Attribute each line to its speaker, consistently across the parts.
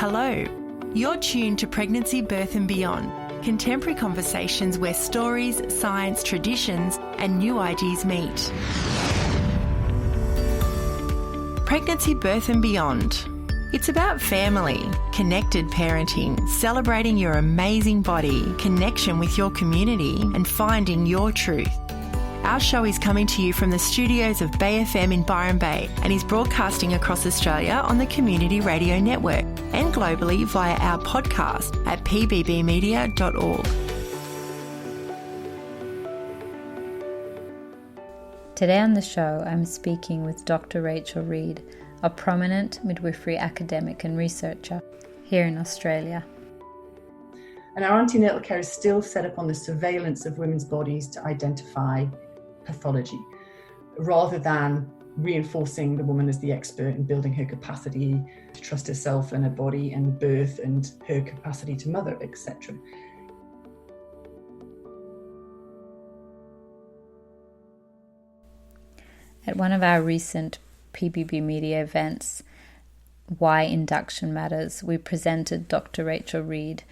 Speaker 1: Hello, you're tuned to Pregnancy, Birth and Beyond, contemporary conversations where stories, science, traditions and new ideas meet. Pregnancy, Birth and Beyond. It's about family, connected parenting, celebrating your amazing body, connection with your community and finding your truth. Our show is coming to you from the studios of Bay FM in Byron Bay and is broadcasting across Australia on the Community Radio Network and globally via our podcast at pbbmedia.org.
Speaker 2: Today on the show, I'm speaking with Dr. Rachel Reid, a prominent midwifery academic and researcher here in Australia.
Speaker 3: And our antenatal care is still set up on the surveillance of women's bodies to identify pathology, rather than reinforcing the woman as the expert in building her capacity to trust herself and her body and birth and her capacity to mother, etc.
Speaker 2: At one of our recent PBB Media events, Why Induction Matters, we presented Dr. Rachel Reid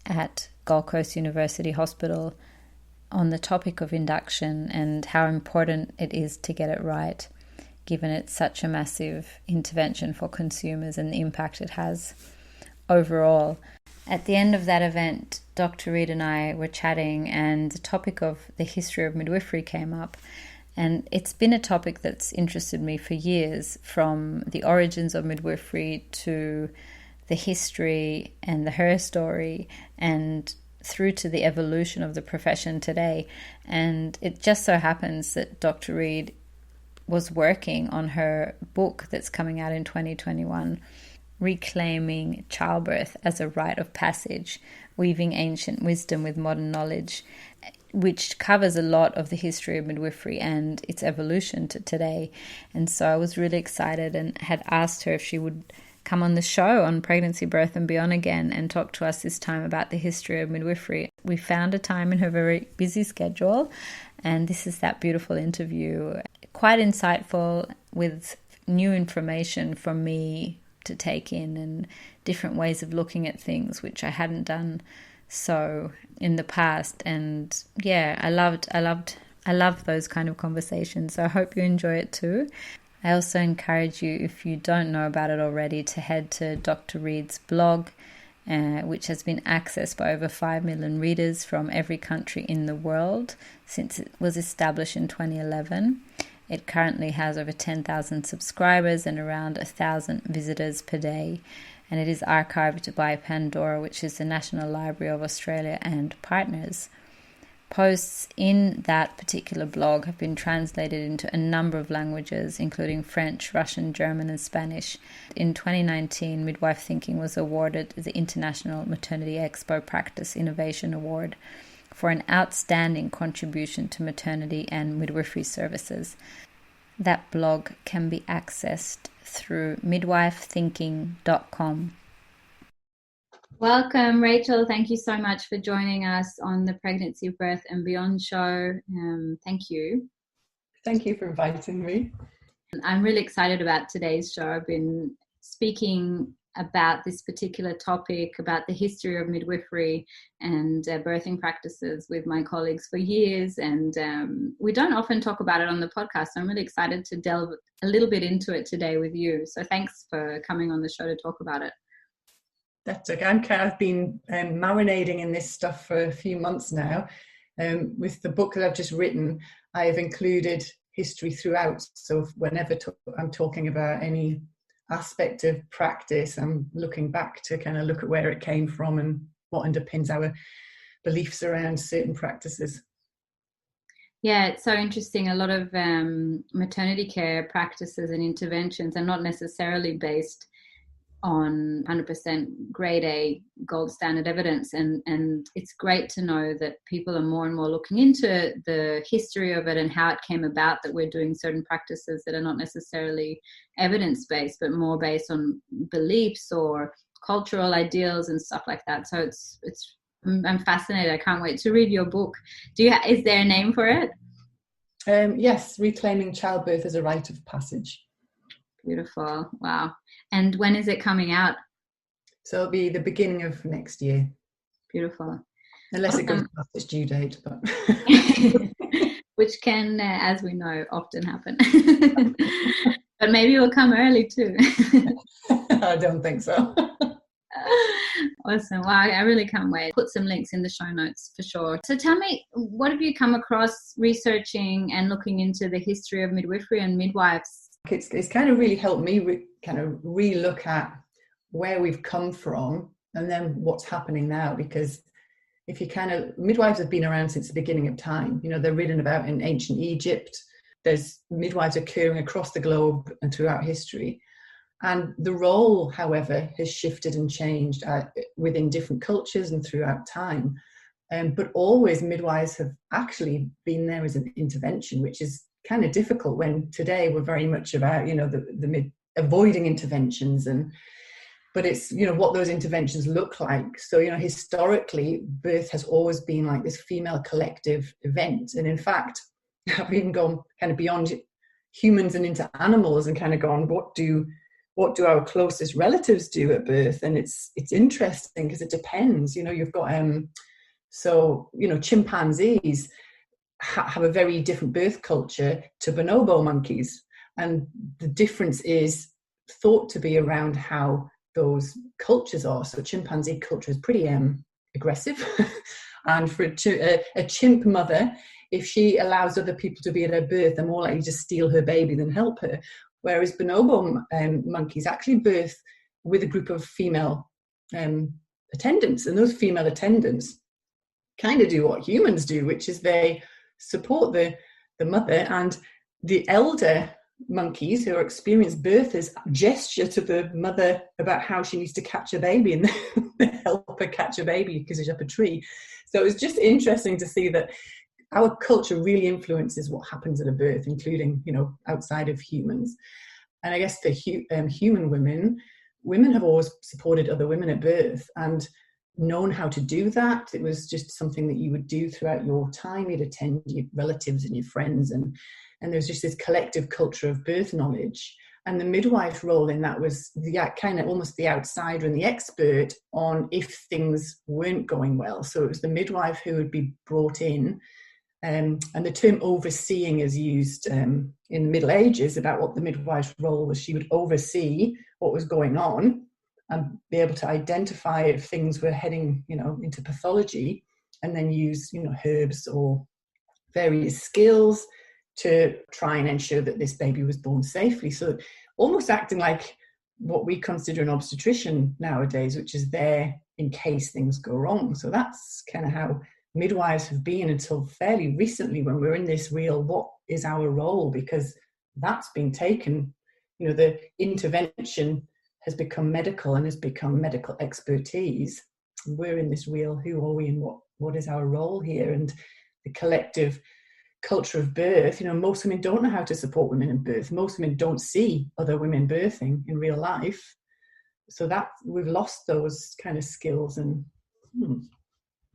Speaker 2: at Gold Coast University Hospital on the topic of induction and how important it is to get it right, given it's such a massive intervention for consumers and the impact it has overall. At the end of that event, Dr. Reid and I were chatting and the topic of the history of midwifery came up. And it's been a topic that's interested me for years, from the origins of midwifery to the history and the Herstory and through to the evolution of the profession today. And it just so happens that Dr. Reid was working on her book that's coming out in 2021, Reclaiming Childbirth as a Rite of Passage, Weaving Ancient Wisdom with Modern Knowledge, which covers a lot of the history of midwifery and its evolution to today. And so I was really excited and had asked her if she would come on the show on Pregnancy, Birth and Beyond again and talk to us this time about the history of midwifery. We found a time in her very busy schedule, and this is that beautiful interview. Quite insightful, with new information from me to take in and different ways of looking at things, which I hadn't done so in the past. And yeah, I loved those kind of conversations. So I hope you enjoy it too. I also encourage you, if you don't know about it already, to head to Dr. Reid's blog, which has been accessed by over 5 million readers from every country in the world since it was established in 2011. It currently has over 10,000 subscribers and around 1,000 visitors per day. And it is archived by Pandora, which is the National Library of Australia, and partners. Posts in that particular blog have been translated into a number of languages, including French, Russian, German, and Spanish. In 2019, MidwifeThinking was awarded the International Maternity Expo Practice Innovation Award for an outstanding contribution to maternity and midwifery services. That blog can be accessed through midwifethinking.com. Welcome, Rachel. Thank you so much for joining us on the Pregnancy, Birth and Beyond show. Thank you.
Speaker 3: Thank you for inviting me.
Speaker 2: I'm really excited about today's show. I've been speaking about this particular topic, about the history of midwifery and birthing practices with my colleagues for years. And we don't often talk about it on the podcast. So I'm really excited to delve a little bit into it today with you. So thanks for coming on the show to talk about it.
Speaker 3: That's okay. I've been marinating in this stuff for a few months now. With the book that I've just written, I have included history throughout. So whenever I'm talking about any aspect of practice, I'm looking back to kind of look at where it came from and what underpins our beliefs around certain practices.
Speaker 2: Yeah, it's so interesting. A lot of maternity care practices and interventions are not necessarily based on 100% grade A gold standard evidence, and it's great to know that people are more and more looking into the history of it and how it came about, that we're doing certain practices that are not necessarily evidence-based but more based on beliefs or cultural ideals and stuff like that. So I'm fascinated. I can't wait to read your book. Is there a name for it?
Speaker 3: Yes, Reclaiming Childbirth as a Rite of Passage.
Speaker 2: Beautiful. Wow. And when is it coming out?
Speaker 3: So it'll be the beginning of next year.
Speaker 2: Beautiful.
Speaker 3: Unless it goes past its due date. But
Speaker 2: which can, as we know, often happen. But maybe it will come early too.
Speaker 3: I don't think so.
Speaker 2: Awesome. Well, I really can't wait. Put some links in the show notes for sure. So tell me, what have you come across researching and looking into the history of midwifery and midwives?
Speaker 3: It's kind of really helped me kind of re-look at where we've come from and then what's happening now, because if you midwives have been around since the beginning of time. You know, they're written about in ancient Egypt. There's midwives occurring across the globe and throughout history. And the role, however, has shifted and changed within different cultures and throughout time. But always midwives have actually been there as an intervention, which is kind of difficult when today we're very much about, you know, avoiding interventions but it's, you know, what those interventions look like. So, you know, historically, birth has always been like this female collective event. And in fact, I've even gone kind of beyond humans and into animals and kind of gone, what do our closest relatives do at birth? And it's interesting because it depends. You know, you've got, so, you know, chimpanzees have a very different birth culture to bonobo monkeys. And the difference is thought to be around how those cultures are. So chimpanzee culture is pretty aggressive. And for a chimp mother, if she allows other people to be at her birth, they're more likely to steal her baby than help her. Whereas bonobo monkeys actually birth with a group of female attendants. And those female attendants kind of do what humans do, which is they support the mother, and the elder monkeys who are experienced birthers gesture to the mother about how she needs to catch a baby, and they help her catch a baby because it's up a tree. So it's just interesting to see that our culture really influences what happens at a birth, including, you know, outside of humans. And I guess for human women have always supported other women at birth and known how to do that. It was just something that you would do throughout your time. You'd attend your relatives and your friends, and there's just this collective culture of birth knowledge. And the midwife role in that was the kind of almost the outsider and the expert on if things weren't going well. So it was the midwife who would be brought in. And the term overseeing is used in the Middle Ages about what the midwife's role was. She would oversee what was going on and be able to identify if things were heading, you know, into pathology, and then use, you know, herbs or various skills to try and ensure that this baby was born safely. So almost acting like what we consider an obstetrician nowadays, which is there in case things go wrong. So that's kind of how midwives have been until fairly recently, when we're in this real, what is our role? Because that's been taken, you know, the intervention has become medical and has become medical expertise. We're in this real, who are we and what is our role here? And the collective culture of birth, you know, most women don't know how to support women in birth. Most women don't see other women birthing in real life. So that we've lost those kind of skills. And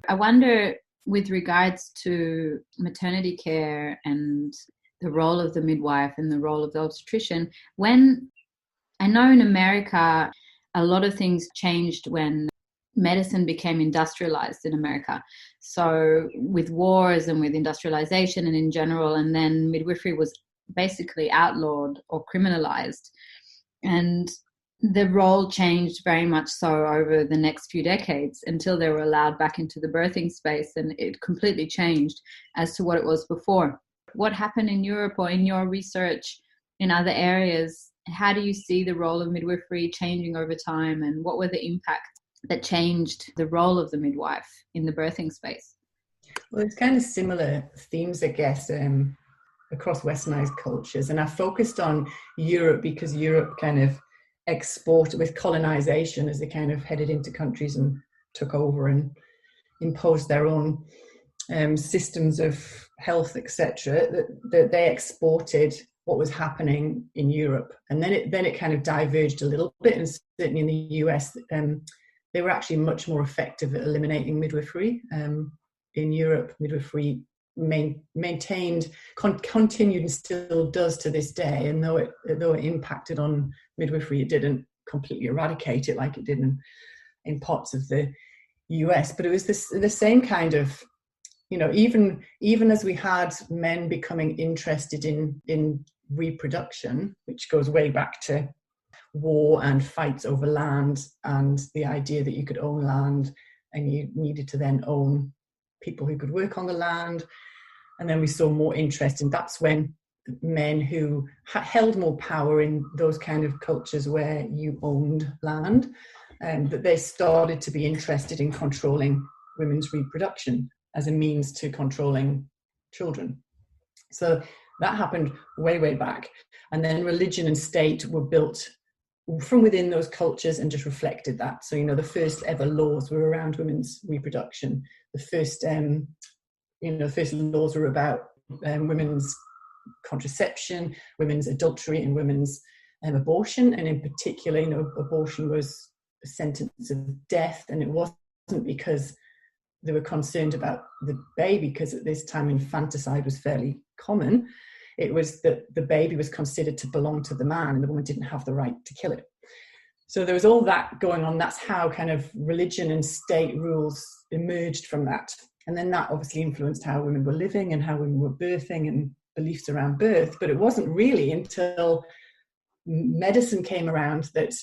Speaker 2: I wonder, with regards to maternity care and the role of the midwife and the role of the obstetrician, when I know in America, a lot of things changed when medicine became industrialized in America. So with wars and with industrialization and in general, and then midwifery was basically outlawed or criminalized. And the role changed very much so over the next few decades until they were allowed back into the birthing space, and it completely changed as to what it was before. What happened in Europe or in your research in other areas? How do you see the role of midwifery changing over time, and what were the impacts that changed the role of the midwife in the birthing space?
Speaker 3: Well, it's kind of similar themes, I guess, across westernized cultures. And I focused on Europe because Europe kind of exported with colonization as they kind of headed into countries and took over and imposed their own systems of health, etc. That they exported what was happening in Europe, and then it kind of diverged a little bit. And certainly in the US, they were actually much more effective at eliminating midwifery. In Europe, midwifery maintained, continued, and still does to this day. And though it impacted on midwifery, it didn't completely eradicate it like it did in in parts of the US. But it was the same kind of, even as we had men becoming interested in reproduction, which goes way back to war and fights over land and the idea that you could own land and you needed to then own people who could work on the land. And then we saw more interest, and that's when men who held more power in those kind of cultures where you owned land, that they started to be interested in controlling women's reproduction as a means to controlling children. So that happened way, way back. And then religion and state were built from within those cultures and just reflected that. So, the first ever laws were around women's reproduction. The first, first laws were about women's contraception, women's adultery, and women's abortion. And in particular, abortion was a sentence of death. And it wasn't because they were concerned about the baby, because at this time infanticide was fairly common. It was that the baby was considered to belong to the man and the woman didn't have the right to kill it. So there was all that going on. That's how kind of religion and state rules emerged from that. And then that obviously influenced how women were living and how women were birthing and beliefs around birth. But it wasn't really until medicine came around that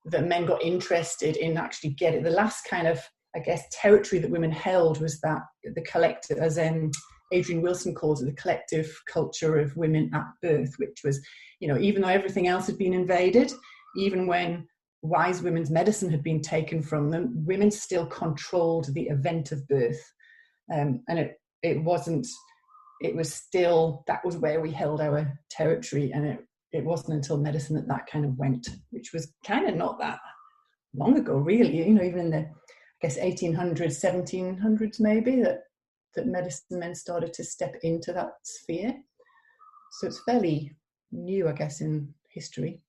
Speaker 3: men got interested in actually getting the last kind of, I guess, territory that women held was that the collective, as Adrian Wilson calls it, the collective culture of women at birth, which was, even though everything else had been invaded, even when wise women's medicine had been taken from them, women still controlled the event of birth. And it was still, that was where we held our territory. And it wasn't until medicine that kind of went, which was kind of not that long ago, really, even in the, I guess, 1800s, 1700s maybe, that medicine men started to step into that sphere. So it's fairly new, I guess, in history.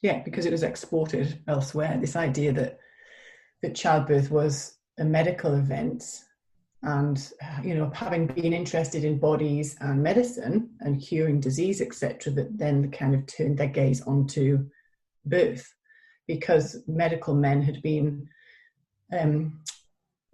Speaker 3: Yeah, because it was exported elsewhere. This idea that childbirth was a medical event, and having been interested in bodies and medicine and curing disease, etc., that then kind of turned their gaze onto birth, because medical men had been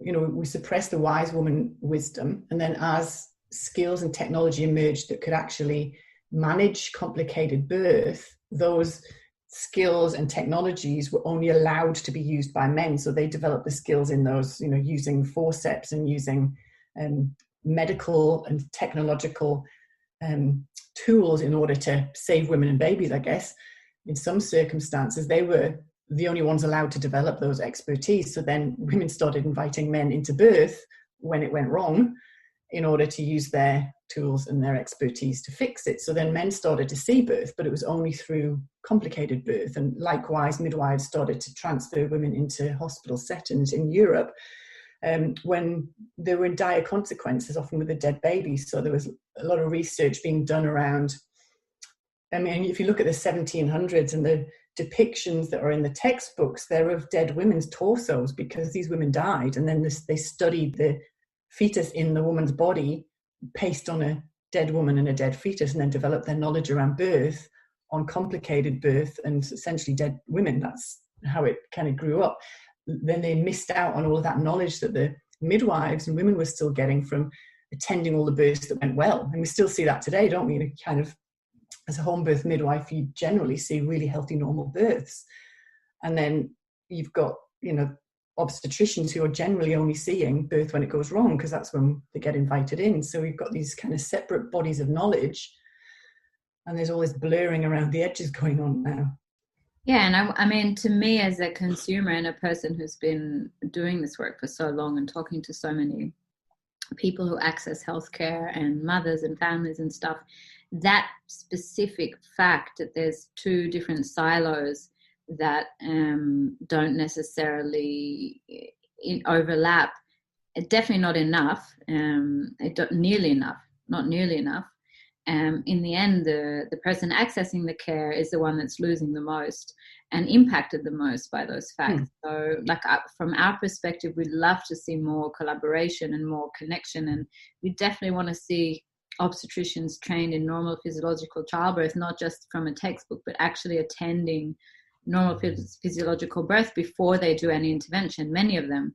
Speaker 3: we suppressed the wise woman wisdom. And then as skills and technology emerged that could actually manage complicated birth, those skills and technologies were only allowed to be used by men. So they developed the skills in those, using forceps and using medical and technological tools in order to save women and babies, I guess. In some circumstances, they were the only ones allowed to develop those expertise. So then women started inviting men into birth when it went wrong in order to use their tools and their expertise to fix it. So then men started to see birth, but it was only through complicated birth. And likewise, midwives started to transfer women into hospital settings in Europe when they were in dire consequences, often with a dead baby. So there was a lot of research being done around, if you look at the 1700s and the depictions that are in the textbooks, they're of dead women's torsos because these women died, and then they studied the fetus in the woman's body based on a dead woman and a dead fetus, and then developed their knowledge around birth on complicated birth and essentially dead women. That's how it kind of grew up. Then they missed out on all of that knowledge that the midwives and women were still getting from attending all the births that went well. And we still see that today, don't we? Kind of, as a home birth midwife, you generally see really healthy, normal births. And then you've got, obstetricians who are generally only seeing birth when it goes wrong, because that's when they get invited in. So we've got these kind of separate bodies of knowledge, and there's all this blurring around the edges going on now.
Speaker 2: Yeah, and I mean, to me as a consumer and a person who's been doing this work for so long and talking to so many people who access healthcare and mothers and families and stuff, that specific fact that there's two different silos that don't necessarily overlap, definitely not enough, not nearly enough. In the end, the person accessing the care is the one that's losing the most and impacted the most by those facts. So from our perspective, we'd love to see more collaboration and more connection, and we definitely want to see obstetricians trained in normal physiological childbirth, not just from a textbook, but actually attending normal physiological birth before they do any intervention, many of them,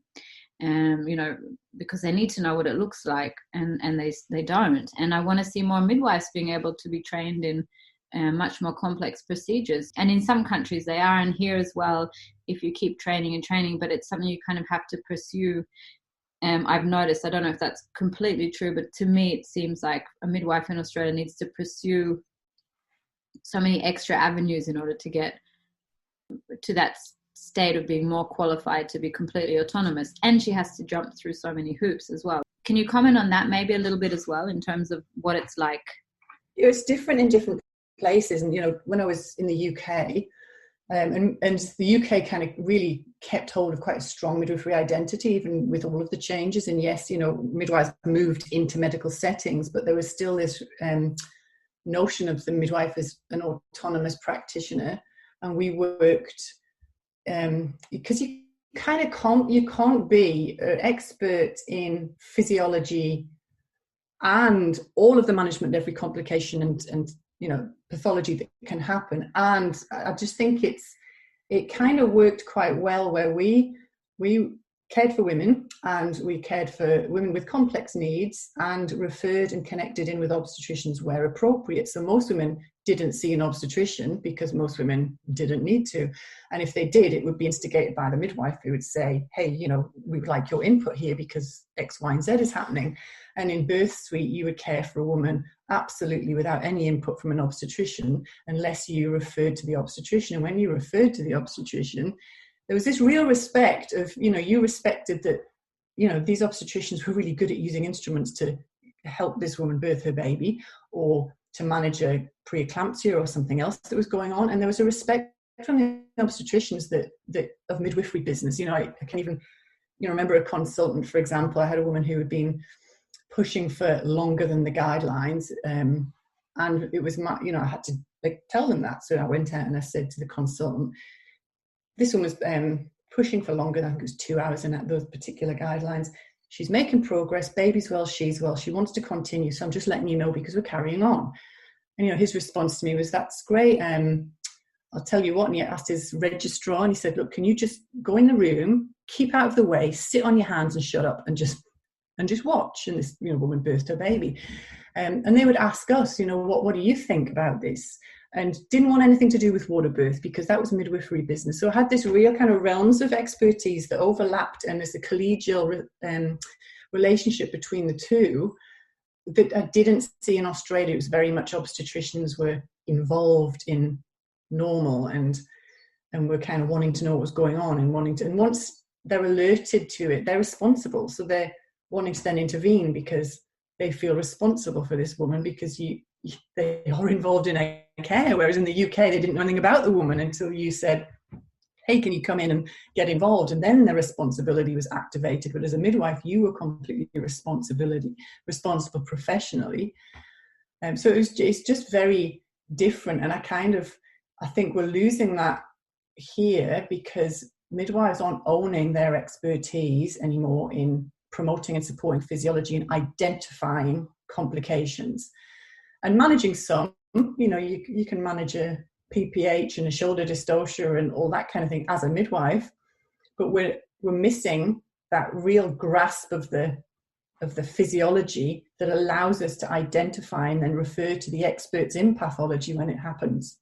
Speaker 2: because they need to know what it looks like, and they don't. And I want to see more midwives being able to be trained in much more complex procedures. And in some countries they are, and here as well, if you keep training and training, but it's something you kind of have to pursue. I've noticed, I don't know if that's completely true, but to me it seems like a midwife in Australia needs to pursue so many extra avenues in order to get to that state of being more qualified to be completely autonomous. And she has to jump through so many hoops as well. Can you comment on that maybe a little bit as well, in terms of what it's like?
Speaker 3: It's different in different places. And, when I was in the UK, and the UK kind of really kept hold of quite a strong midwifery identity, even with all of the changes. And yes, midwives moved into medical settings, but there was still this notion of the midwife as an autonomous practitioner. And we worked, because you can't be an expert in physiology and all of the management of every complication and pathology that can happen. And I just think it kind of worked quite well, where we cared for women, and we cared for women with complex needs, and referred and connected in with obstetricians where appropriate. So most women didn't see an obstetrician because most women didn't need to. And if they did, it would be instigated by the midwife, who would say, hey, we would like your input here because X, Y, and Z is happening. And in birth suite, you would care for a woman absolutely without any input from an obstetrician, unless you referred to the obstetrician. And when you referred to the obstetrician, there was this real respect of, you respected that, these obstetricians were really good at using instruments to help this woman birth her baby, or to manage a preeclampsia or something else that was going on. And there was a respect from the obstetricians that of midwifery business. I can even, remember a consultant, for example. I had a woman who had been pushing for longer than the guidelines. And it was I had to tell them that. So I went out and I said to the consultant, this one was pushing for longer than, I think it was 2 hours in those particular guidelines. She's making progress, baby's well, she's well, she wants to continue. So I'm just letting you know because we're carrying on. And, his response to me was, that's great. I'll tell you what. And he asked his registrar, and he said, look, can you just go in the room, keep out of the way, sit on your hands and shut up and just watch. And this, woman birthed her baby. And they would ask us, what do you think about this? And didn't want anything to do with water birth, because that was midwifery business. So I had this real kind of realms of expertise that overlapped, and there's a collegial relationship between the two that I didn't see in Australia. It was very much obstetricians were involved in normal and were kind of wanting to know what was going on, and once they're alerted to it, they're responsible. So they're wanting to then intervene because they feel responsible for this woman, because they are involved in a care, whereas in the UK they didn't know anything about the woman until you said, hey, can you come in and get involved? And then the responsibility was activated. But as a midwife, you were completely responsible professionally. So it's just very different. And I think we're losing that here, because midwives aren't owning their expertise anymore in promoting and supporting physiology and identifying complications. And managing some, you can manage a PPH and a shoulder dystocia and all that kind of thing as a midwife, but we're missing that real grasp of the physiology that allows us to identify and then refer to the experts in pathology when it happens.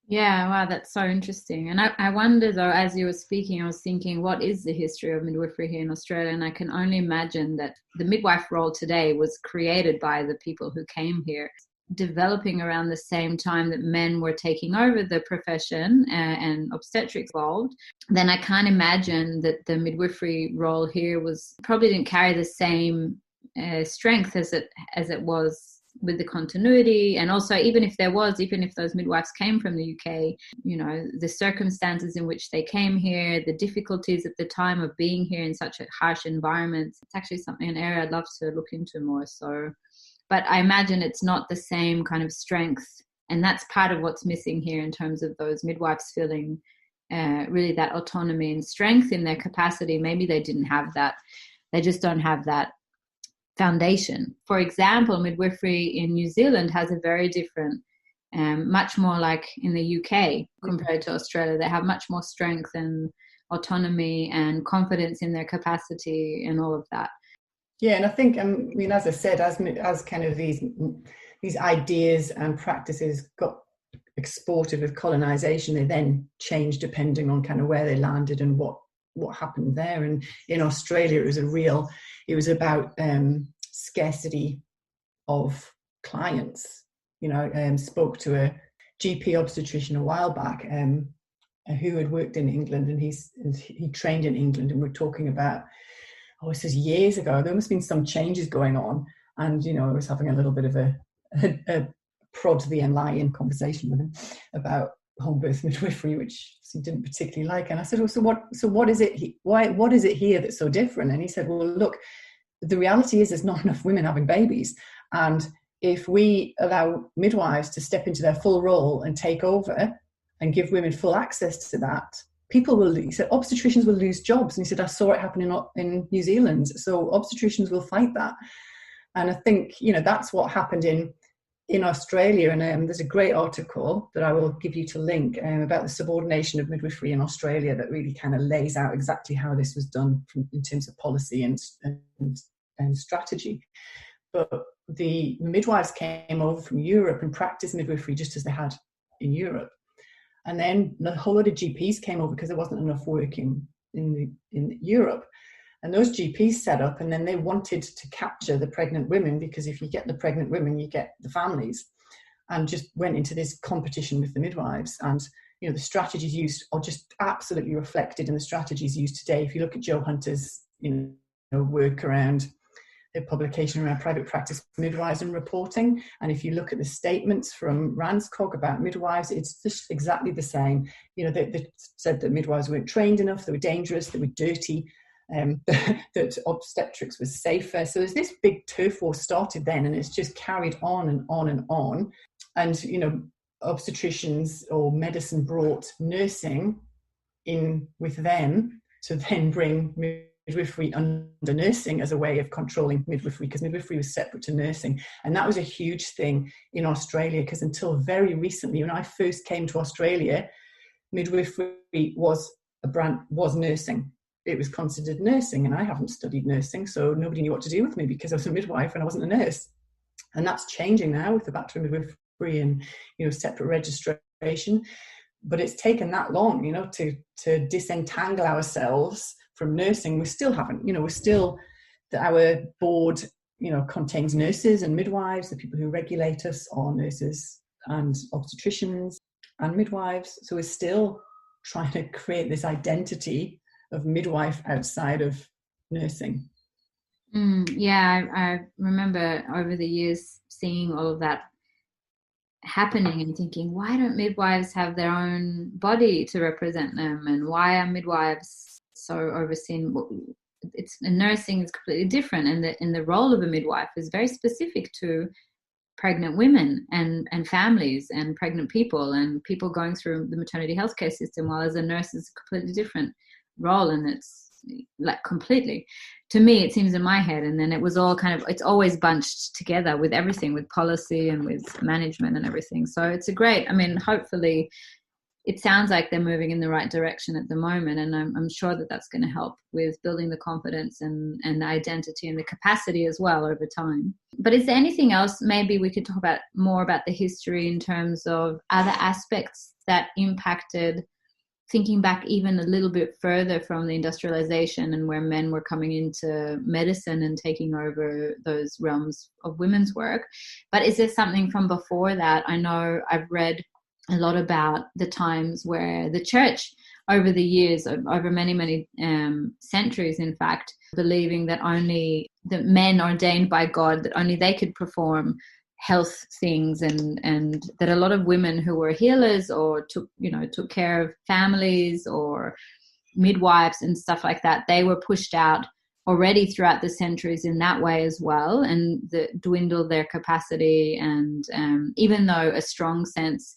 Speaker 2: Yeah, wow, that's so interesting. And I wonder, though, as you were speaking, I was thinking, what is the history of midwifery here in Australia? And I can only imagine that the midwife role today was created by the people who came here, developing around the same time that men were taking over the profession and obstetrics evolved. Then I can't imagine that the midwifery role here probably didn't carry the same strength as it was with the continuity. And also, even if those midwives came from the UK, the circumstances in which they came here, the difficulties at the time of being here in such a harsh environment, it's actually an area I'd love to look into more. So, but I imagine it's not the same kind of strength. And that's part of what's missing here in terms of those midwives feeling really that autonomy and strength in their capacity. Maybe they didn't have that. They just don't have that foundation. For example, midwifery in New Zealand has a very different much more like in the UK compared to Australia. They have much more strength and autonomy and confidence in their capacity and all of that.
Speaker 3: Yeah, and I think, as I said, as kind of these ideas and practices got exported with colonization, they then changed depending on kind of where they landed and what happened there. And in Australia, it was about scarcity of clients. Spoke to a GP obstetrician a while back who had worked in England, and he trained in England, and we're talking about, this is years ago. There must have been some changes going on, and I was having a little bit of a prod the lion conversation with him about home birth midwifery, which he didn't particularly like. And I said, so what is it? What is it here that's so different? And he said, well, look, the reality is there's not enough women having babies, and if we allow midwives to step into their full role and take over and give women full access to that, he said, obstetricians will lose jobs. And he said, I saw it happen in New Zealand. So obstetricians will fight that. And I think, that's what happened in Australia. And there's a great article that I will give you to link about the subordination of midwifery in Australia that really kind of lays out exactly how this was done in terms of policy and strategy. But the midwives came over from Europe and practiced midwifery just as they had in Europe. And then a whole lot of GPs came over because there wasn't enough work in Europe. And those GPs set up, and then they wanted to capture the pregnant women, because if you get the pregnant women, you get the families, and just went into this competition with the midwives. And, the strategies used are just absolutely reflected in the strategies used today. If you look at Joe Hunter's, work around the publication around private practice midwives and reporting. And if you look at the statements from Ranscog about midwives, it's just exactly the same. They said that midwives weren't trained enough, they were dangerous, they were dirty, that obstetrics was safer. So there's this big turf war started then, and it's just carried on and on and on. And, obstetricians or medicine brought nursing in with them to then bring midwifery under nursing as a way of controlling midwifery, because midwifery was separate to nursing. And that was a huge thing in Australia, because until very recently, when I first came to Australia, midwifery was nursing. It was considered nursing, and I haven't studied nursing, so nobody knew what to do with me because I was a midwife and I wasn't a nurse. And that's changing now with the Bachelor of Midwifery and separate registration. But it's taken that long, to disentangle ourselves from nursing. We still haven't, our board, contains nurses and midwives. The people who regulate us are nurses and obstetricians and midwives. So we're still trying to create this identity of midwife outside of nursing.
Speaker 2: I remember over the years seeing all of that happening and thinking, why don't midwives have their own body to represent them, and why are midwives so overseen? Nursing is completely different, and the role of a midwife is very specific to pregnant women and families and pregnant people and people going through the maternity healthcare system, while as a nurse is a completely different role. And it's like completely, to me, it seems in my head, and then it was all it's always bunched together with everything, with policy and with management and everything. So it's hopefully it sounds like they're moving in the right direction at the moment, and I'm sure that that's going to help with building the confidence and the identity and the capacity as well over time. But is there anything else maybe we could talk about more about the history in terms of other aspects that impacted, thinking back even a little bit further from the industrialization and where men were coming into medicine and taking over those realms of women's work? But is there something from before that? I know I've read a lot about the times where the church, over the years, over many centuries, in fact, believing that only the men ordained by God, that only they could perform health things, and that a lot of women who were healers or took care of families or midwives and stuff like that, they were pushed out already throughout the centuries in that way as well, and dwindled their capacity. And even though a strong sense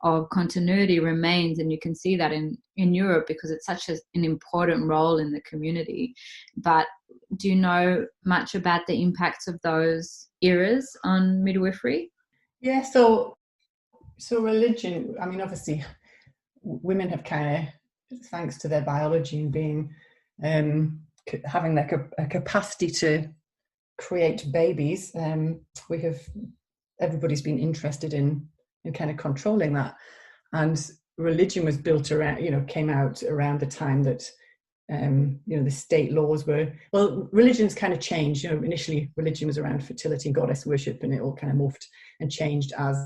Speaker 2: of continuity remains, and you can see that in Europe because it's such an important role in the community. But do you know much about the impacts of those eras on midwifery?
Speaker 3: Yeah, so So religion, I mean, obviously women have kind of, thanks to their biology and being having like a capacity to create babies, everybody's been interested in kind of controlling that. And religion was built around, came out around the time that the state laws were, well, religion's kind of changed. Initially religion was around fertility and goddess worship, and it all kind of morphed and changed as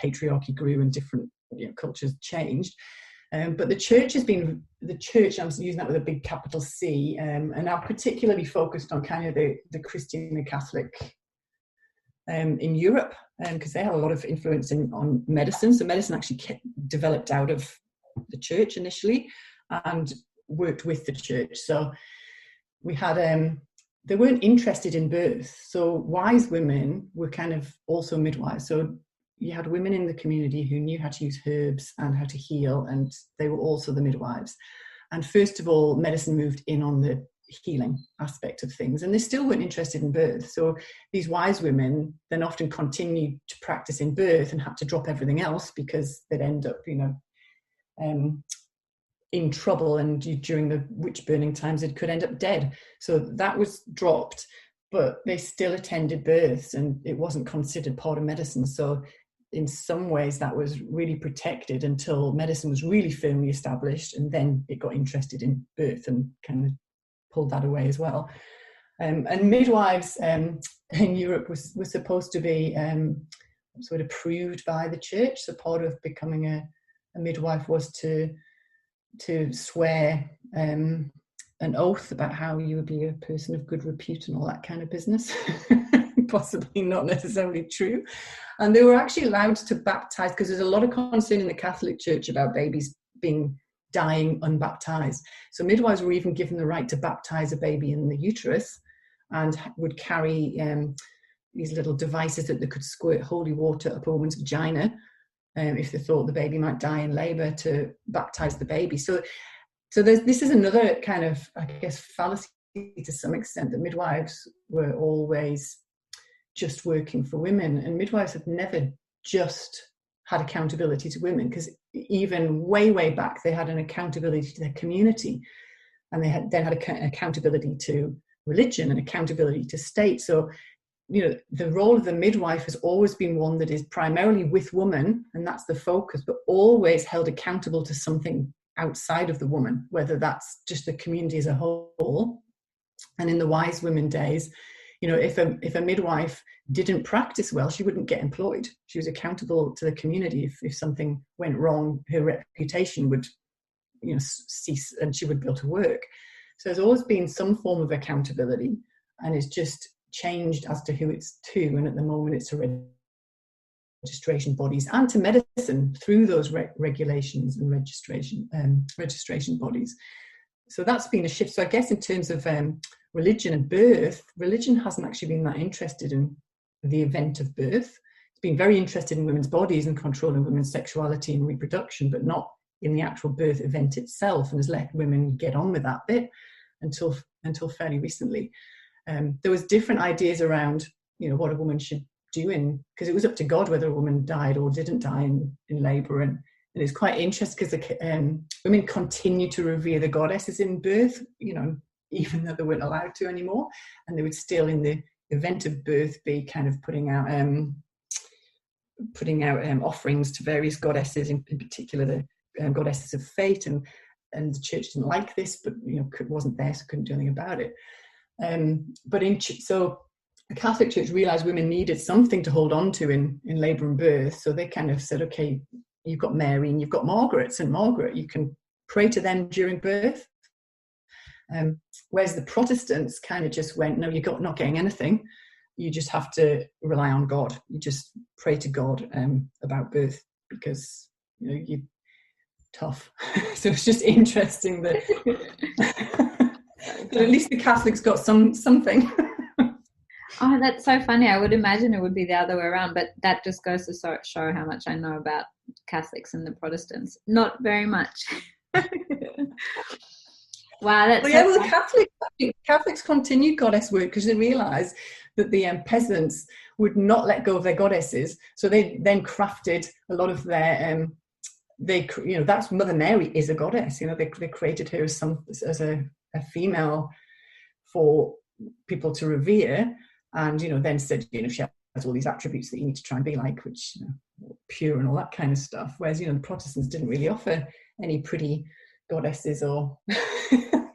Speaker 3: patriarchy grew and different cultures changed. But the church, I'm using that with a big capital C, and now particularly focused on kind of the Christian and Catholic in Europe, because they have a lot of influence on medicine. So medicine actually developed out of the church initially and worked with the church. So we had, they weren't interested in birth. So wise women were kind of also midwives. So you had women in the community who knew how to use herbs and how to heal, and they were also the midwives. And first of all, medicine moved in on the healing aspect of things, and they still weren't interested in birth. So these wise women then often continued to practice in birth and had to drop everything else because they'd end up, in trouble, and during the witch burning times it could end up dead. So that was dropped, but they still attended births, and it wasn't considered part of medicine. So in some ways that was really protected until medicine was really firmly established, and then it got interested in birth and kind of pulled that away as well. And midwives in Europe was supposed to be sort of approved by the church. So part of becoming a midwife was to swear an oath about how you would be a person of good repute and all that kind of business. Possibly not necessarily true. And they were actually allowed to baptize, because there's a lot of concern in the Catholic Church about babies dying unbaptized. So midwives were even given the right to baptize a baby in the uterus, and would carry these little devices that they could squirt holy water up a woman's vagina if they thought the baby might die in labor, to baptize the baby. So this is another kind of, I guess, fallacy to some extent, that midwives were always just working for women, and midwives have never just had accountability to women, because even way back they had an accountability to their community, and they had accountability to religion and accountability to state. So the role of the midwife has always been one that is primarily with woman, and that's the focus, but always held accountable to something outside of the woman, whether that's just the community as a whole. And in the wise women days, if a midwife didn't practice well, she wouldn't get employed. She was accountable to the community. If something went wrong, her reputation would cease, and she would be able to work. So there's always been some form of accountability, and it's just changed as to who it's to. And at the moment it's to registration bodies and to medicine through those regulations and registration bodies. So that's been a shift. So I guess in terms of religion and birth, religion hasn't actually been that interested in the event of birth. It's been very interested in women's bodies and controlling women's sexuality and reproduction, but not in the actual birth event itself, and has let women get on with that bit until fairly recently. There was different ideas around, what a woman should do, because it was up to God whether a woman died or didn't die in labour. And it's quite interesting because women continue to revere the goddesses in birth, even though they weren't allowed to anymore, and they would still, in the event of birth, be kind of putting out offerings to various goddesses, in particular the goddesses of fate, and the church didn't like this, but wasn't there, so couldn't do anything about it. So the Catholic Church realised women needed something to hold on to in labour and birth, so they kind of said, okay, you've got Mary and you've got Margaret, St. Margaret, you can pray to them during birth. Whereas the Protestants kind of just went, no, you're not getting anything. You just have to rely on God. You just pray to God about birth, because you're tough. So it's just interesting that but at least the Catholics got something.
Speaker 2: Oh, that's so funny. I would imagine it would be the other way around, but that just goes to show how much I know about Catholics and the Protestants. Not very much. Wow, that's
Speaker 3: the Catholics continued goddess work, because they realised that the peasants would not let go of their goddesses. So they then crafted a lot of their, that's Mother Mary is a goddess. They created her as a female for people to revere, and then said she has all these attributes that you need to try and be like, which pure and all that kind of stuff. Whereas the Protestants didn't really offer any pretty goddesses or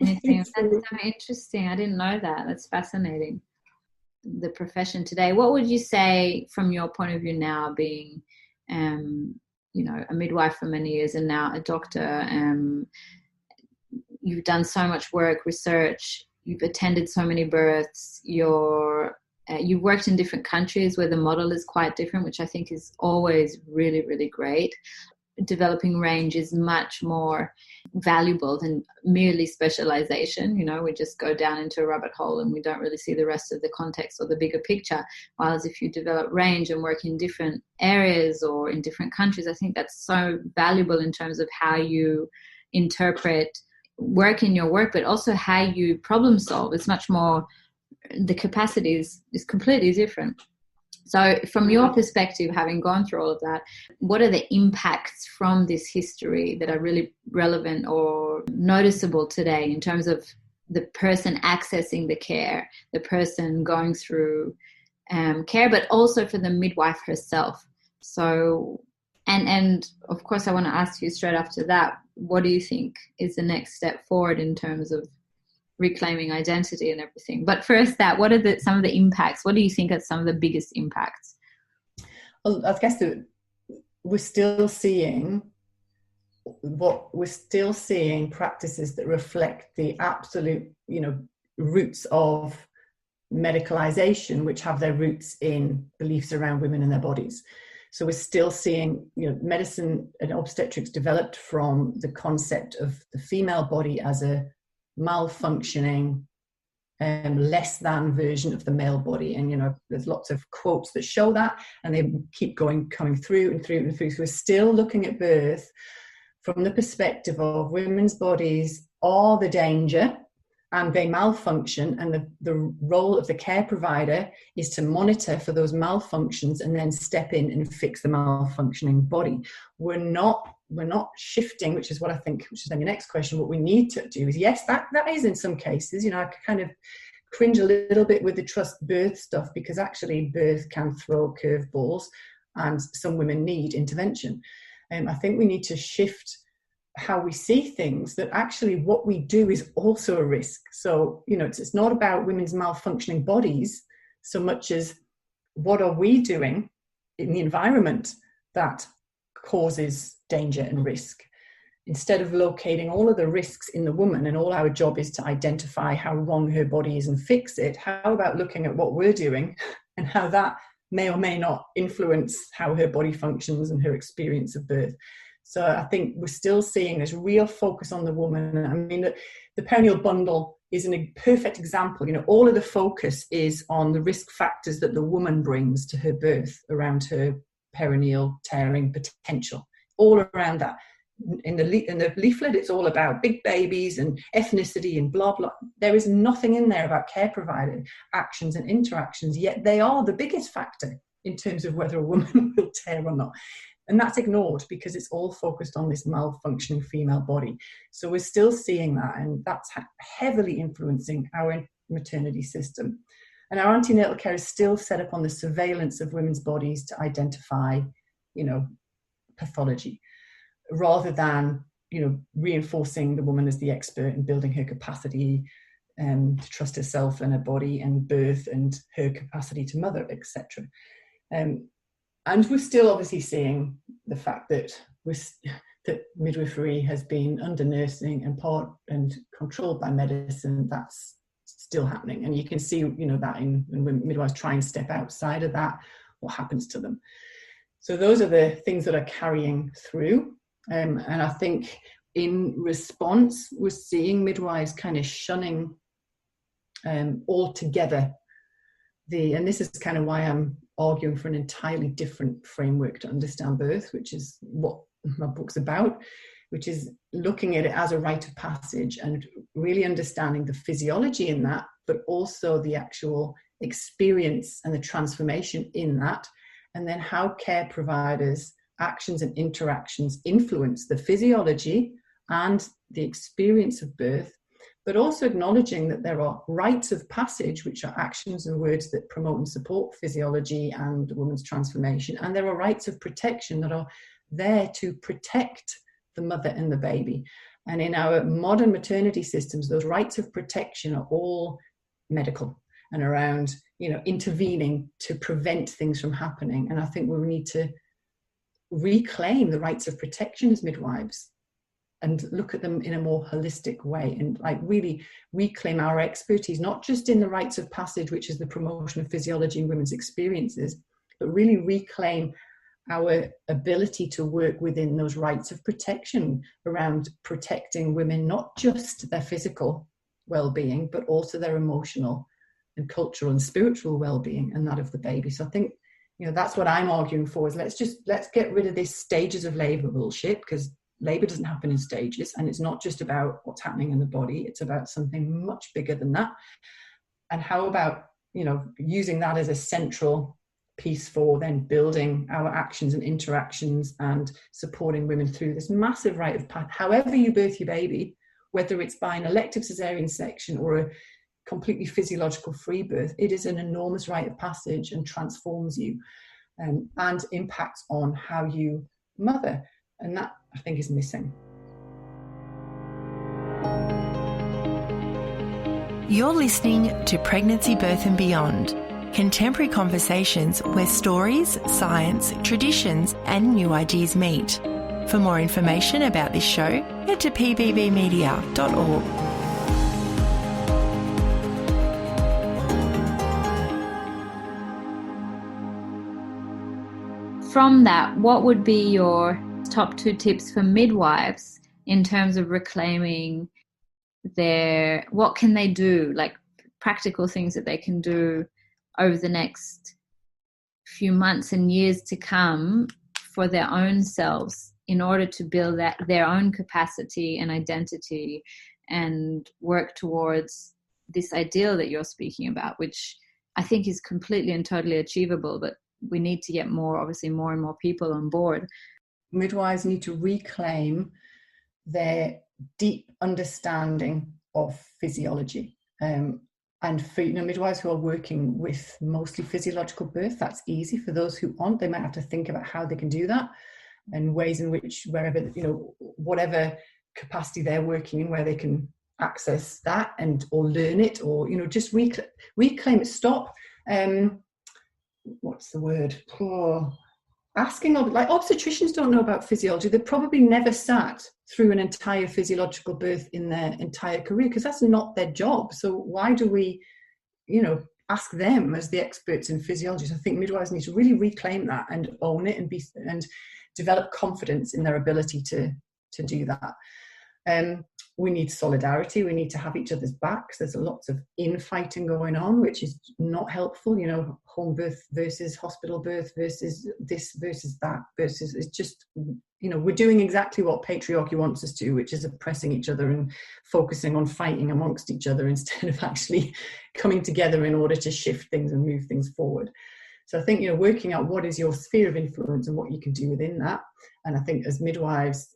Speaker 2: anything. That's so interesting. I didn't know that. That's fascinating. The profession today. What would you say from your point of view now, being a midwife for many years and now a doctor? You've done so much work, research, you've attended so many births, you've worked in different countries where the model is quite different, which I think is always really, really great. Developing range is much more valuable than merely specialization. We just go down into a rabbit hole and we don't really see the rest of the context or the bigger picture. Whereas if you develop range and work in different areas or in different countries, I think that's so valuable in terms of how you interpret work in your work, but also how you problem solve. It's much more, the capacity is completely different. So from your perspective, having gone through all of that, what are the impacts from this history that are really relevant or noticeable today in terms of the person accessing the care, the person going through care, but also for the midwife herself? So, and of course, I want to ask you straight after that, what do you think is the next step forward in terms of reclaiming identity and everything? But first, what are some of the impacts? What do you think are some of the biggest impacts?
Speaker 3: Well, I guess that we're still seeing practices that reflect the absolute, roots of medicalization, which have their roots in beliefs around women and their bodies. So we're still seeing, medicine and obstetrics developed from the concept of the female body as a malfunctioning, less than version of the male body. And, there's lots of quotes that show that, and they keep coming through and through and through. So we're still looking at birth from the perspective of women's bodies are the danger and they malfunction, and the role of the care provider is to monitor for those malfunctions and then step in and fix the malfunctioning body. We're not shifting, which is then your next question. What we need to do is, yes, that is in some cases, I kind of cringe a little bit with the trust birth stuff, because actually birth can throw curveballs and some women need intervention. I think we need to shift how we see things, that actually what we do is also a risk. So, it's not about women's malfunctioning bodies so much as what are we doing in the environment that causes danger and risk. Instead of locating all of the risks in the woman, and all our job is to identify how wrong her body is and fix it, how about looking at what we're doing and how that may or may not influence how her body functions and her experience of birth? So I think we're still seeing this real focus on the woman. I mean, the perineal bundle is a perfect example. All of the focus is on the risk factors that the woman brings to her birth around her perineal tearing potential, all around that. In the leaflet, it's all about big babies and ethnicity and blah, blah. There is nothing in there about care provider actions and interactions, yet they are the biggest factor in terms of whether a woman will tear or not. And that's ignored because it's all focused on this malfunctioning female body. So we're still seeing that, and that's heavily influencing our maternity system. And our antenatal care is still set up on the surveillance of women's bodies to identify, pathology, rather than, reinforcing the woman as the expert and building her capacity to trust herself and her body and birth and her capacity to mother, etc. And we're still obviously seeing the fact that midwifery has been under nursing and controlled by medicine. That's still happening. And you can see, that when midwives try and step outside of that, what happens to them. So those are the things that are carrying through. And I think in response, we're seeing midwives kind of shunning altogether and this is kind of why I'm arguing for an entirely different framework to understand birth, which is what my book's about, which is looking at it as a rite of passage and really understanding the physiology in that, but also the actual experience and the transformation in that, and then how care providers' actions and interactions influence the physiology and the experience of birth, but also acknowledging that there are rites of passage, which are actions and words that promote and support physiology and the woman's transformation. And there are rites of protection that are there to protect the mother and the baby. And in our modern maternity systems, those rites of protection are all medical and around, intervening to prevent things from happening. And I think we need to reclaim the rites of protection as midwives and look at them in a more holistic way, and really reclaim our expertise, not just in the rites of passage, which is the promotion of physiology and women's experiences, but really reclaim our ability to work within those rites of protection around protecting women, not just their physical well-being, but also their emotional and cultural and spiritual well-being, and that of the baby. So I think, that's what I'm arguing for, is let's get rid of this stages of labour bullshit, because labour doesn't happen in stages, and it's not just about what's happening in the body, it's about something much bigger than that. And how about, using that as a central piece for then building our actions and interactions and supporting women through this massive rite of passage. However you birth your baby, whether it's by an elective cesarean section or a completely physiological free birth, it is an enormous rite of passage and transforms you, and impacts on how you mother. And that, I think, is missing.
Speaker 1: You're listening to Pregnancy, Birth and Beyond, contemporary conversations where stories, science, traditions and new ideas meet. For more information about this show, head to pbbmedia.org.
Speaker 2: From that, what would be your top 2 tips for midwives in terms of reclaiming what can they do, like practical things that they can do over the next few months and years to come for their own selves in order to build their own capacity and identity and work towards this ideal that you're speaking about, which I think is completely and totally achievable, but we need to get more and more people on board.
Speaker 3: Midwives need to reclaim their deep understanding of physiology. And for midwives who are working with mostly physiological birth, that's easy. For those who aren't, they might have to think about how they can do that, and ways in which, wherever, whatever capacity they're working in, where they can access that or learn it, or just reclaim it. Stop. What's the word? Asking, like, obstetricians don't know about physiology. They've probably never sat through an entire physiological birth in their entire career, because that's not their job. So why do we, ask them as the experts in physiology? So I think midwives need to really reclaim that and own it and develop confidence in their ability to do that. We need solidarity. We need to have each other's backs. There's lots of infighting going on, which is not helpful. Home birth versus hospital birth versus this versus that versus, it's just, we're doing exactly what patriarchy wants us to, which is oppressing each other and focusing on fighting amongst each other instead of actually coming together in order to shift things and move things forward. So I think, working out what is your sphere of influence and what you can do within that. And I think as midwives,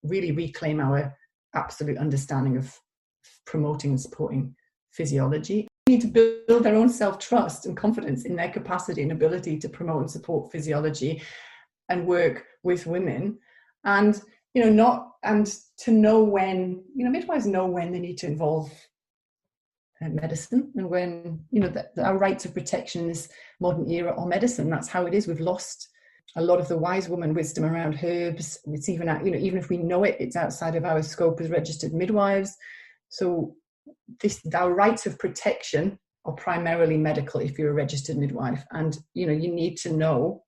Speaker 3: really reclaim our absolute understanding of promoting and supporting physiology. They need to build their own self-trust and confidence in their capacity and ability to promote and support physiology and work with women, and to know when, midwives know when they need to involve medicine, and when, our rights of protection in this modern era are medicine. That's how it is. We've lost a lot of the wise woman wisdom around herbs. It's even, even if we know it, it's outside of our scope as registered midwives. So our rights of protection are primarily medical if you're a registered midwife. And, you need to know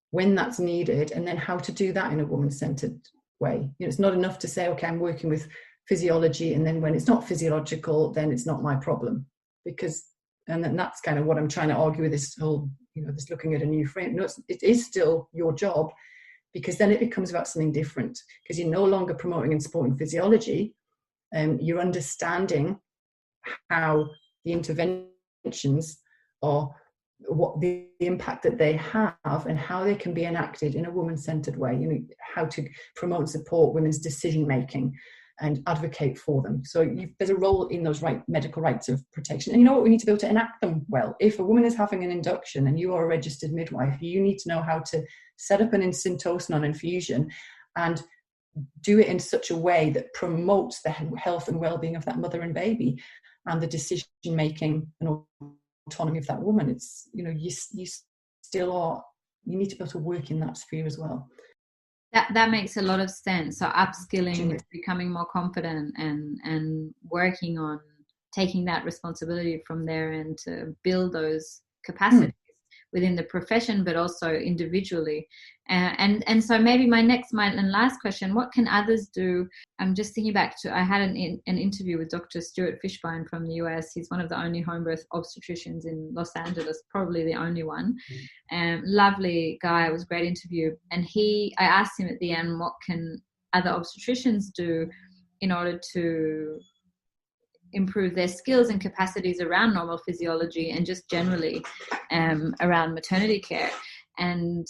Speaker 3: when that's needed, and then how to do that in a woman-centered way. It's not enough to say, okay, I'm working with physiology, and then when it's not physiological, then it's not my problem. And then that's kind of what I'm trying to argue with this whole, this looking at a new frame. No, it is still your job, because then it becomes about something different, because you're no longer promoting and supporting physiology. You're understanding how the interventions are what the impact that they have and how they can be enacted in a woman-centered way, you know, how to promote and support women's decision making and advocate for them. So there's a role in those medical rights of protection. And you know what, we need to be able to enact them well. If a woman is having an induction and you are a registered midwife, you need to know how to set up an syntocin on infusion and do it in such a way that promotes the health and well-being of that mother and baby and the decision making and autonomy of that woman. It's, you know, you still are, you need to be able to work in that sphere as well.
Speaker 2: That makes a lot of sense. So upskilling, becoming more confident, and working on taking that responsibility from there and to build those capacities within the profession, but also individually. And so maybe my and last question, what can others do? I'm just thinking back to, I had an interview with Dr. Stuart Fishbein from the US. He's one of the only home birth obstetricians in Los Angeles, probably the only one. Lovely guy, it was a great interview. And I asked him at the end, what can other obstetricians do in order to improve their skills and capacities around normal physiology and just generally around maternity care. And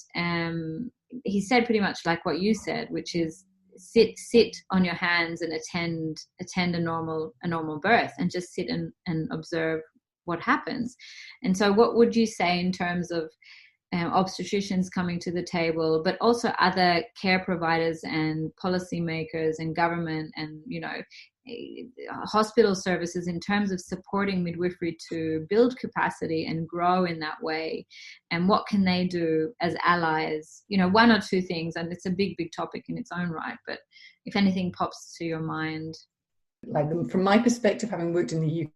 Speaker 2: he said pretty much like what you said, which is sit on your hands and attend a normal birth and just sit and observe what happens. And so what would you say in terms of obstetricians coming to the table, but also other care providers and policymakers and government and, you know, hospital services in terms of supporting midwifery to build capacity and grow in that way? And what can they do as allies? You know, one or two things, and it's a big topic in its own right, but if anything pops to your mind.
Speaker 3: Like, from my perspective, having worked in the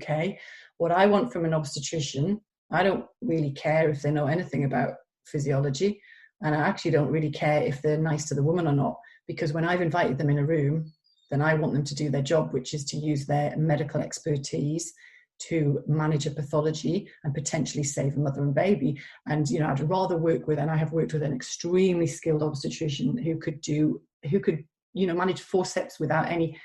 Speaker 3: UK, what I want from an obstetrician, I don't really care if they know anything about physiology, and I actually don't really care if they're nice to the woman or not, because when I've invited them in a room, then I want them to do their job, which is to use their medical expertise to manage a pathology and potentially save a mother and baby. And, you know, I'd rather work with, and I have worked with, an extremely skilled obstetrician who could, you know, manage forceps without any,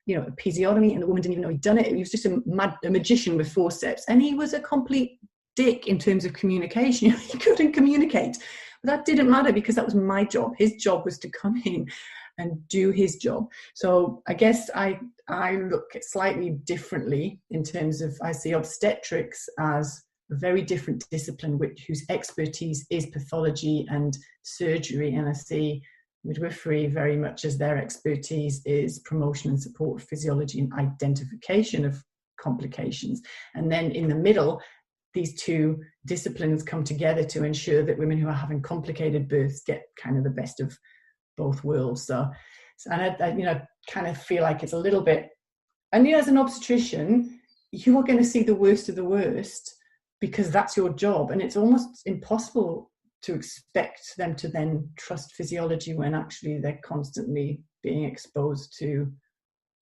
Speaker 3: you know, episiotomy, and the woman didn't even know he'd done it. He was just a magician with forceps, and he was a complete dick in terms of communication. He couldn't communicate, but that didn't matter because that was my job. His job was to come in and do his job. So I guess I look at slightly differently in terms of, I see obstetrics as a very different discipline whose expertise is pathology and surgery, and I see midwifery very much as their expertise is promotion and support of physiology and identification of complications. And then in the middle, these two disciplines come together to ensure that women who are having complicated births get kind of the best of both worlds. So and I you know, kind of feel like it's a little bit, and you know, as an obstetrician, you are going to see the worst of the worst because that's your job, and it's almost impossible to expect them to then trust physiology when actually they're constantly being exposed to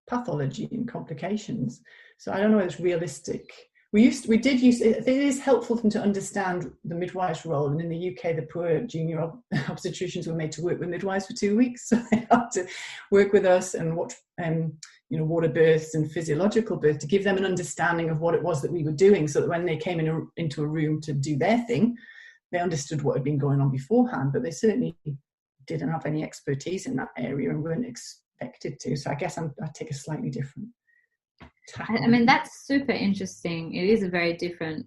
Speaker 3: pathology and complications. So I don't know if it's realistic. We did use it is helpful for them to understand the midwife's role, and in the UK the poor junior obstetricians were made to work with midwives for 2 weeks, so they had to work with us and watch you know, water births and physiological birth to give them an understanding of what it was that we were doing, so that when they came into a room to do their thing, they understood what had been going on beforehand, but they certainly didn't have any expertise in that area and weren't expected to. So I guess I take a slightly different tackle.
Speaker 2: I mean, that's super interesting. It is a very different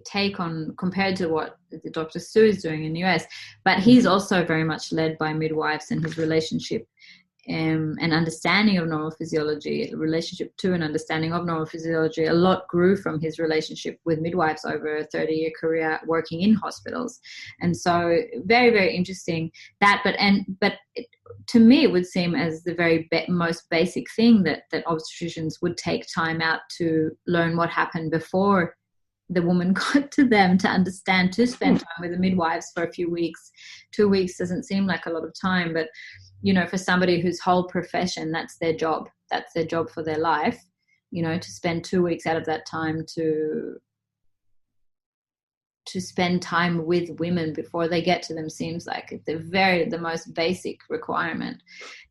Speaker 2: take on compared to what Dr. Stu is doing in the US, but he's also very much led by midwives, and his relationship and understanding of normal physiology, relationship to and understanding of normal physiology, a lot grew from his relationship with midwives over a 30-year career working in hospitals. And so very, very interesting that, but to me it would seem as the very most basic thing that obstetricians would take time out to learn what happened before the woman got to them, to understand, to spend time with the midwives for a few weeks. 2 weeks doesn't seem like a lot of time, but you know, for somebody whose whole profession, that's their job for their life, you know, to spend 2 weeks out of that time to spend time with women before they get to them seems like the most basic requirement.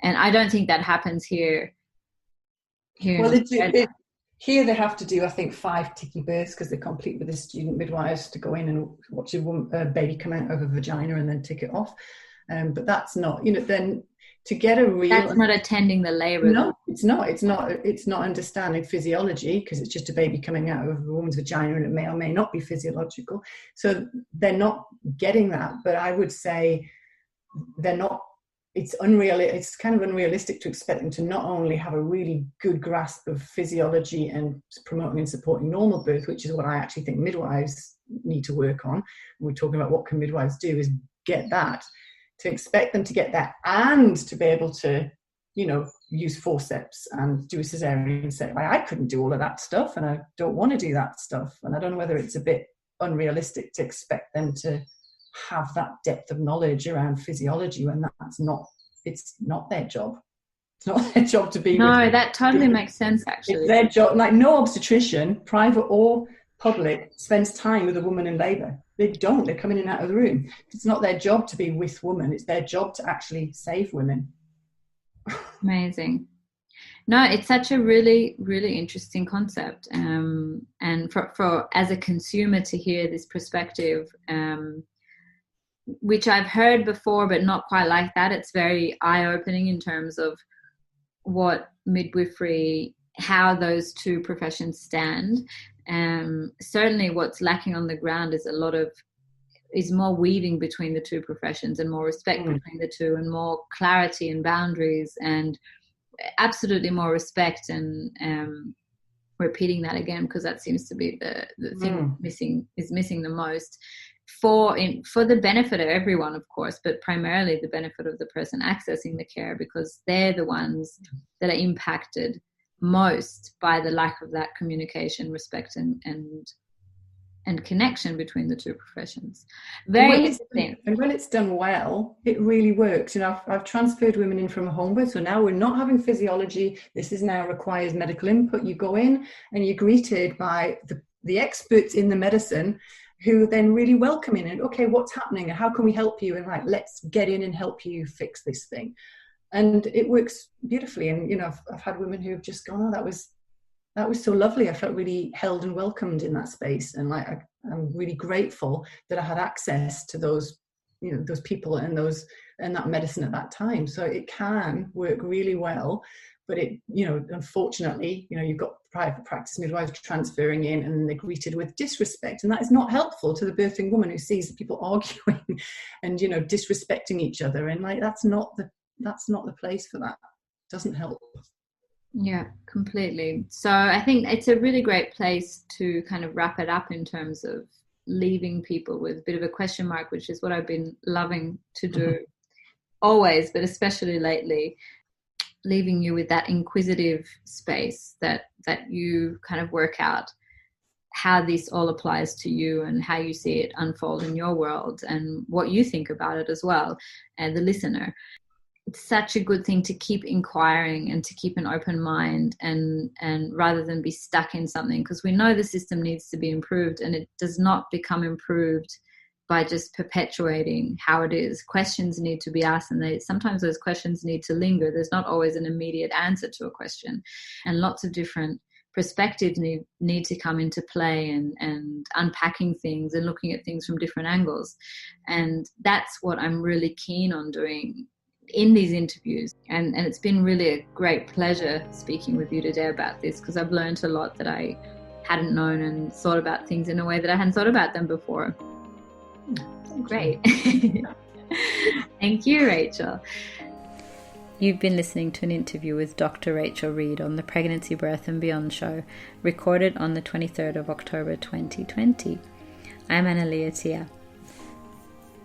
Speaker 2: And I don't think that happens here.
Speaker 3: Well, Here they have to do, I think, 5 ticky births because they're complete with the student midwives to go in and watch a baby come out of a vagina and then tick it off. But that's not, then to get a real...
Speaker 2: That's not attending the labour.
Speaker 3: No, it's not. It's not understanding physiology, because it's just a baby coming out of a woman's vagina and it may or may not be physiological. So they're not getting that. But I would say they're not... It's kind of unrealistic to expect them to not only have a really good grasp of physiology and promoting and supporting normal birth, which is what I actually think midwives need to work on. We're talking about what can midwives do, is get that. To expect them to get that and to be able to, use forceps and do a cesarean section. I couldn't do all of that stuff, and I don't want to do that stuff. And I don't know whether it's a bit unrealistic to expect them to have that depth of knowledge around physiology when it's not their job. It's not their job to be.
Speaker 2: No, that totally makes sense, actually.
Speaker 3: It's their job. Like, no obstetrician, private or public, spends time with a woman in labour. They don't. They're coming in and out of the room. It's not their job to be with women. It's their job to actually save women.
Speaker 2: Amazing. No, it's such a really, really interesting concept. And for as a consumer to hear this perspective, which I've heard before, but not quite like that. It's very eye-opening in terms of what midwifery, how those two professions stand. Certainly what's lacking on the ground is more weaving between the two professions and more respect between the two, and more clarity and boundaries, and absolutely more respect. And repeating that again, because that seems to be the thing missing the most. For the benefit of everyone, of course, but primarily the benefit of the person accessing the care, because they're the ones that are impacted most by the lack of that communication, respect, and connection between the two professions. Very interesting.
Speaker 3: And when it's done well, it really works. I've transferred women in from a home birth, so now we're not having physiology. This is now requires medical input. You go in and you're greeted by the experts in the medicine, who then really welcome in and, okay, what's happening? How can we help you? And let's get in and help you fix this thing. And it works beautifully. And, I've had women who have just gone, oh, that was so lovely. I felt really held and welcomed in that space. And I'm really grateful that I had access to those people and that medicine at that time. So it can work really well. But unfortunately, you've got private practice midwives transferring in, and they're greeted with disrespect, and that is not helpful to the birthing woman who sees people arguing and disrespecting each other. And that's not the place for that. It doesn't help.
Speaker 2: Yeah, completely. So I think it's a really great place to kind of wrap it up in terms of leaving people with a bit of a question mark, which is what I've been loving to do always, but especially lately. Leaving you with that inquisitive space that you kind of work out how this all applies to you and how you see it unfold in your world and what you think about it as well, and the listener. It's such a good thing to keep inquiring and to keep an open mind, and rather than be stuck in something, because we know the system needs to be improved, and it does not become improved by just perpetuating how it is. Questions need to be asked, and sometimes those questions need to linger. There's not always an immediate answer to a question, and lots of different perspectives need to come into play, and unpacking things and looking at things from different angles. And that's what I'm really keen on doing in these interviews. And it's been really a great pleasure speaking with you today about this, because I've learned a lot that I hadn't known, and thought about things in a way that I hadn't thought about them before. Great. Thank you, Rachel. You've been listening to an interview with Dr. Rachel Reid on the Pregnancy, Birth and Beyond show, recorded on the 23rd of October 2020. I'm Annalee Atia.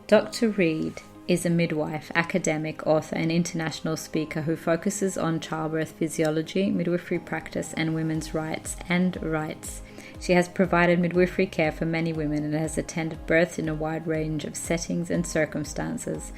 Speaker 2: Dr. Reid is a midwife, academic, author and international speaker who focuses on childbirth physiology, midwifery practice and women's rights and rites. She has provided midwifery care for many women and has attended births in a wide range of settings and circumstances.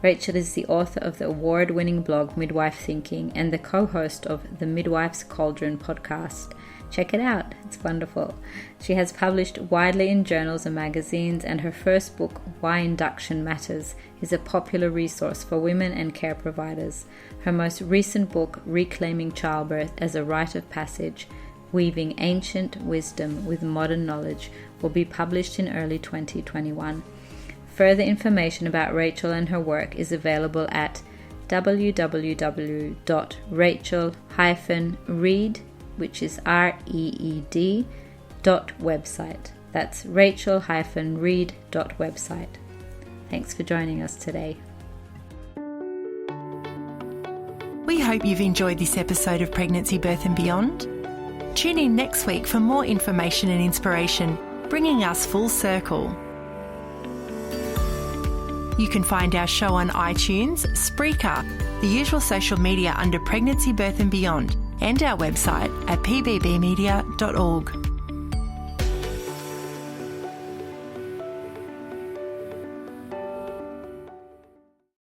Speaker 2: Rachel is the author of the award-winning blog MidwifeThinking and the co-host of the Midwives Cauldron podcast. Check it out, it's wonderful. She has published widely in journals and magazines, and her first book, Why Induction Matters, is a popular resource for women and care providers. Her most recent book, Reclaiming Childbirth as a Rite of Passage, Weaving Ancient Wisdom with Modern Knowledge, will be published in early 2021. Further information about Rachel and her work is available at www.rachel-reed, which is REED, .website. That's rachel-reed.website. Thanks for joining us today.
Speaker 1: We hope you've enjoyed this episode of Pregnancy, Birth and Beyond. Tune in next week for more information and inspiration, bringing us full circle. You can find our show on iTunes, Spreaker, the usual social media under Pregnancy, Birth and Beyond, and our website at pbbmedia.org.